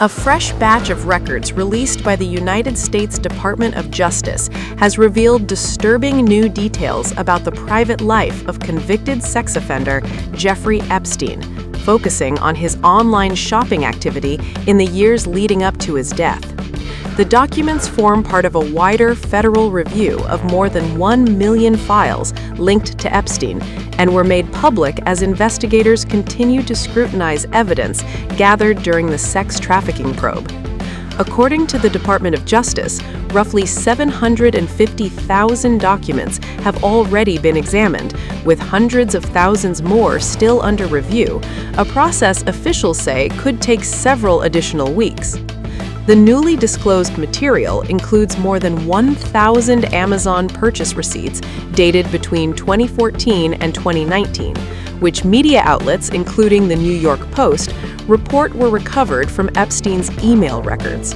A fresh batch of records released by the United States Department of Justice has revealed disturbing new details about the private life of convicted sex offender Jeffrey Epstein, focusing on his online shopping activity in the years leading up to his death. The documents form part of a wider federal review of more than 1 million files linked to Epstein and were made public as investigators continue to scrutinize evidence gathered during the sex trafficking probe. According to the Department of Justice, roughly 750,000 documents have already been examined, with hundreds of thousands more still under review, a process officials say could take several additional weeks. The newly disclosed material includes more than 1,000 Amazon purchase receipts dated between 2014 and 2019, which media outlets, including the New York Post, report were recovered from Epstein's email records.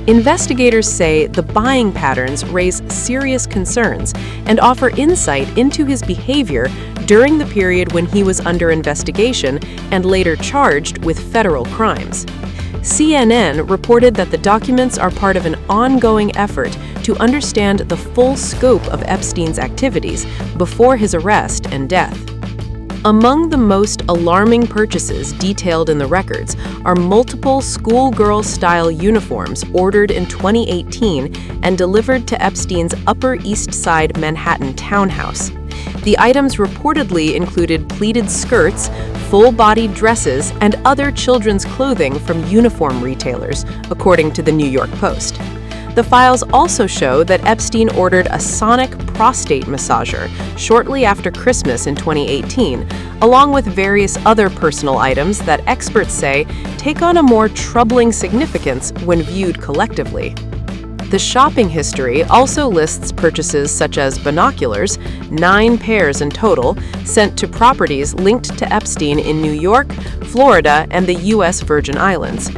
Investigators say the buying patterns raise serious concerns and offer insight into his behavior during the period when he was under investigation and later charged with federal crimes. CNN reported that the documents are part of an ongoing effort to understand the full scope of Epstein's activities before his arrest and death. Among the most alarming purchases detailed in the records are multiple schoolgirl-style uniforms ordered in 2018 and delivered to Epstein's Upper East Side Manhattan townhouse. The items reportedly included pleated skirts, full-bodied dresses, and other children's clothing from uniform retailers, according to the New York Post. The files also show that Epstein ordered a sonic prostate massager shortly after Christmas in 2018, along with various other personal items that experts say take on a more troubling significance when viewed collectively. The shopping history also lists purchases such as binoculars, 9 pairs in total, sent to properties linked to Epstein in New York, Florida, and the U.S. Virgin Islands.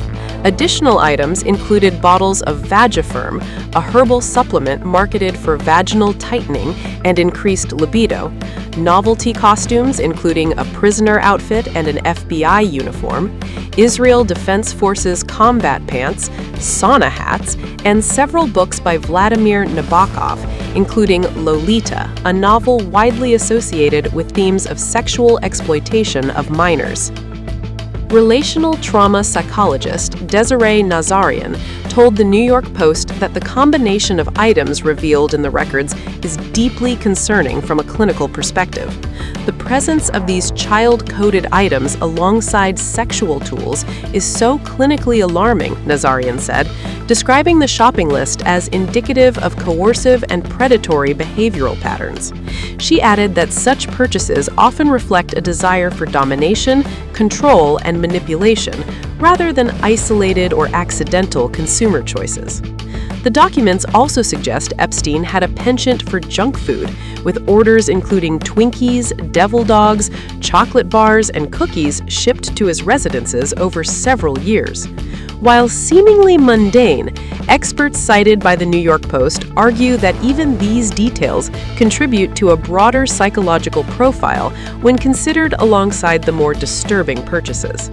Additional items included bottles of Vagifirm, a herbal supplement marketed for vaginal tightening and increased libido, novelty costumes including a prisoner outfit and an FBI uniform, Israel Defense Forces combat pants, sauna hats, and several books by Vladimir Nabokov, including Lolita, a novel widely associated with themes of sexual exploitation of minors. Relational trauma psychologist Desiree Nazarian told the New York Post that the combination of items revealed in the records is deeply concerning from a clinical perspective. The presence of these child-coded items alongside sexual tools is so clinically alarming, Nazarian said, describing the shopping list as indicative of coercive and predatory behavioral patterns. She added that such purchases often reflect a desire for domination, control, and manipulation, rather than isolated or accidental consumer choices. The documents also suggest Epstein had a penchant for junk food, with orders including Twinkies, devil dogs, chocolate bars, and cookies shipped to his residences over several years. While seemingly mundane, experts cited by the New York Post argue that even these details contribute to a broader psychological profile when considered alongside the more disturbing purchases.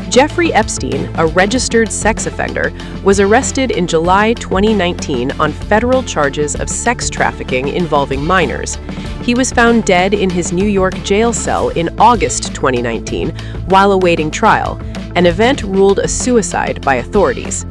Jeffrey Epstein, a registered sex offender, was arrested in July 2019 on federal charges of sex trafficking involving minors. He was found dead in his New York jail cell in August 2019 while awaiting trial, an event ruled a suicide by authorities.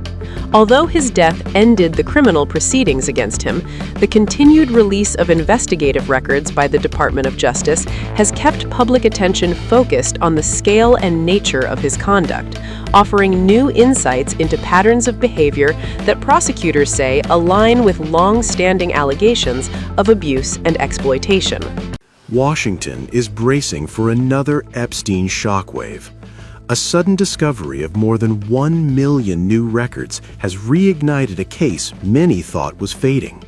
Although his death ended the criminal proceedings against him, the continued release of investigative records by the Department of Justice has kept public attention focused on the scale and nature of his conduct, offering new insights into patterns of behavior that prosecutors say align with long-standing allegations of abuse and exploitation. Washington is bracing for another Epstein shockwave. A sudden discovery of more than 1 million new records has reignited a case many thought was fading.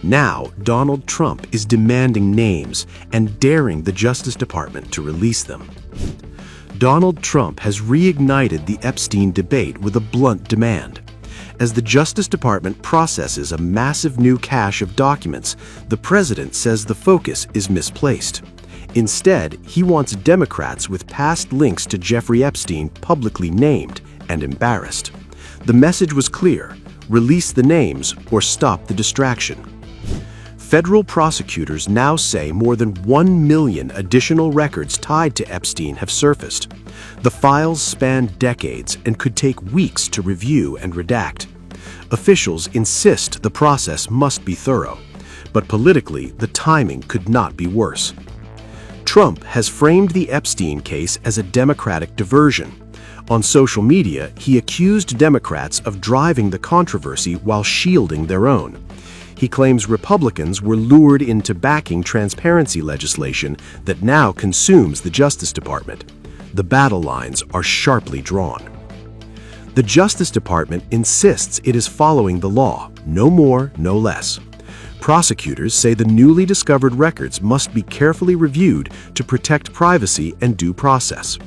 Now, Donald Trump is demanding names and daring the Justice Department to release them. Donald Trump has reignited the Epstein debate with a blunt demand. As the Justice Department processes a massive new cache of documents, the president says the focus is misplaced. Instead, he wants Democrats with past links to Jeffrey Epstein publicly named and embarrassed. The message was clear: release the names or stop the distraction. Federal prosecutors now say more than 1 million additional records tied to Epstein have surfaced. The files span decades and could take weeks to review and redact. Officials insist the process must be thorough, but politically, the timing could not be worse. Trump has framed the Epstein case as a Democratic diversion. On social media, he accused Democrats of driving the controversy while shielding their own. He claims Republicans were lured into backing transparency legislation that now consumes the Justice Department. The battle lines are sharply drawn. The Justice Department insists it is following the law, no more, no less. Prosecutors say the newly discovered records must be carefully reviewed to protect privacy and due process.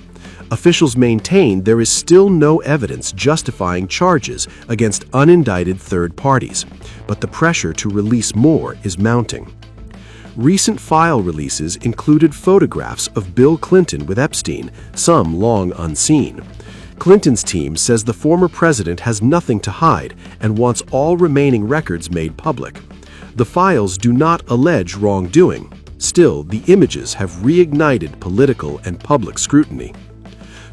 Officials maintain there is still no evidence justifying charges against unindicted third parties, but the pressure to release more is mounting. Recent file releases included photographs of Bill Clinton with Epstein, some long unseen. Clinton's team says the former president has nothing to hide and wants all remaining records made public. The files do not allege wrongdoing. Still, the images have reignited political and public scrutiny.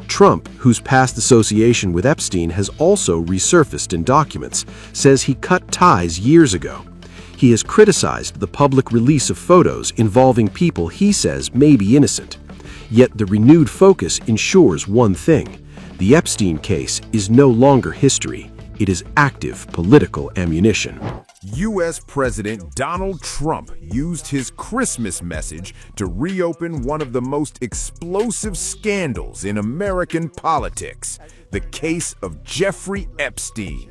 Trump, whose past association with Epstein has also resurfaced in documents, says he cut ties years ago. He has criticized the public release of photos involving people he says may be innocent. Yet the renewed focus ensures one thing: the Epstein case is no longer history. It is active political ammunition. U.S. President Donald Trump used his Christmas message to reopen one of the most explosive scandals in American politics, the case of Jeffrey Epstein.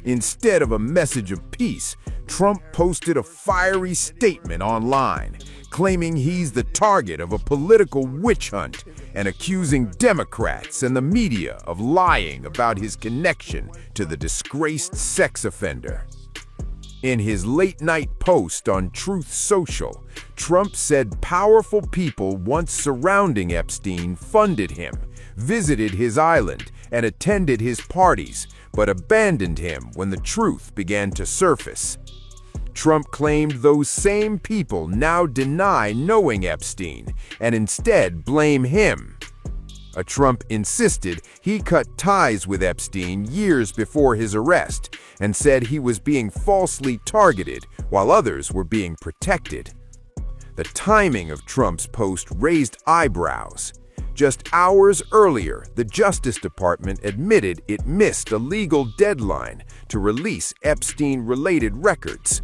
Instead of a message of peace, Trump posted a fiery statement online, claiming he's the target of a political witch hunt and accusing Democrats and the media of lying about his connection to the disgraced sex offender. In his late-night post on Truth Social, Trump said powerful people once surrounding Epstein funded him, visited his island, and attended his parties, but abandoned him when the truth began to surface. Trump claimed those same people now deny knowing Epstein and instead blame him. Trump insisted he cut ties with Epstein years before his arrest and said he was being falsely targeted while others were being protected. The timing of Trump's post raised eyebrows. Just hours earlier, the Justice Department admitted it missed a legal deadline to release Epstein-related records.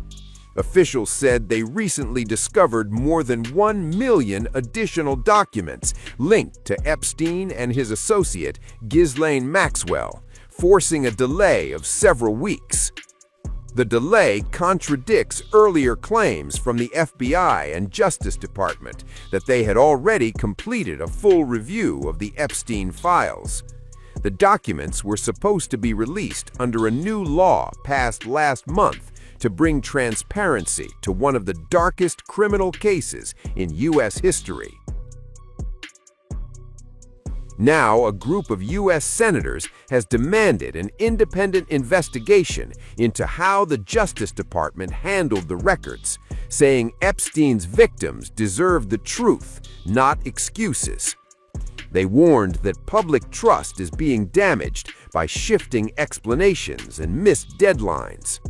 Officials said they recently discovered more than 1 million additional documents linked to Epstein and his associate, Ghislaine Maxwell, forcing a delay of several weeks. The delay contradicts earlier claims from the FBI and Justice Department that they had already completed a full review of the Epstein files. The documents were supposed to be released under a new law passed last month to bring transparency to one of the darkest criminal cases in U.S. history. Now, a group of U.S. senators has demanded an independent investigation into how the Justice Department handled the records, saying Epstein's victims deserve the truth, not excuses. They warned that public trust is being damaged by shifting explanations and missed deadlines.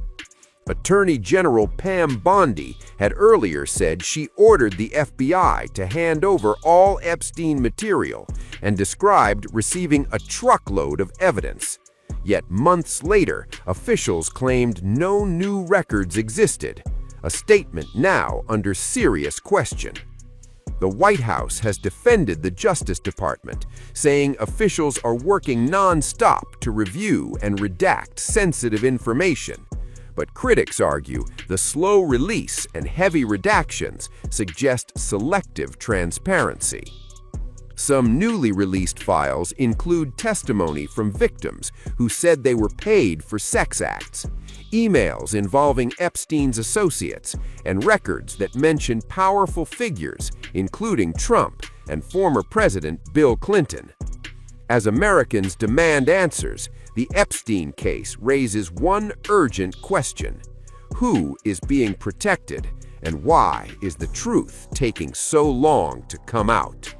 Attorney General Pam Bondi had earlier said she ordered the FBI to hand over all Epstein material and described receiving a truckload of evidence. Yet months later, officials claimed no new records existed, a statement now under serious question. The White House has defended the Justice Department, saying officials are working non-stop to review and redact sensitive information. But critics argue the slow release and heavy redactions suggest selective transparency. Some newly released files include testimony from victims who said they were paid for sex acts, emails involving Epstein's associates, and records that mention powerful figures, including Trump and former President Bill Clinton. As Americans demand answers, the Epstein case raises one urgent question: who is being protected, and why is the truth taking so long to come out?